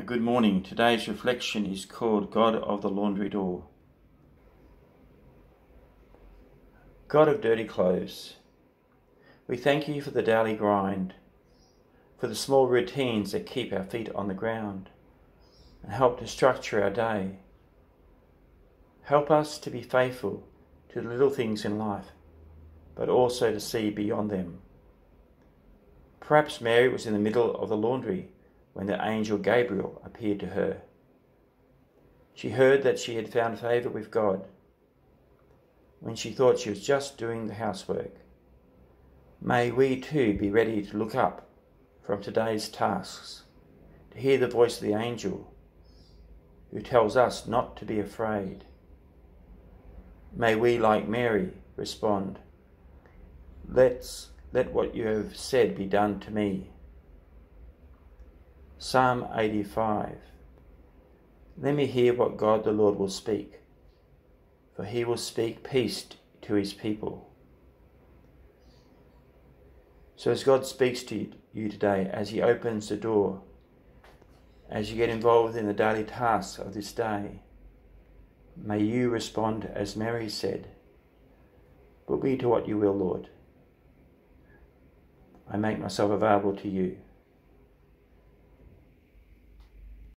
Good morning. Today's reflection is called God of the Laundry Door. God of dirty clothes, we thank you for the daily grind, for the small routines that keep our feet on the ground and help to structure our day. Help us to be faithful to the little things in life, but also to see beyond them. Perhaps Mary was in the middle of the laundry when the angel Gabriel appeared to her. She heard that she had found favour with God when she thought she was just doing the housework. May we too be ready to look up from today's tasks, to hear the voice of the angel who tells us not to be afraid. May we, like Mary, respond, let what you have said be done to me. Psalm 85. Let me hear what God the Lord will speak, for he will speak peace to his people. So as God speaks to you today, as he opens the door, as you get involved in the daily tasks of this day, may you respond as Mary said, "Put me to what you will, Lord. I make myself available to you."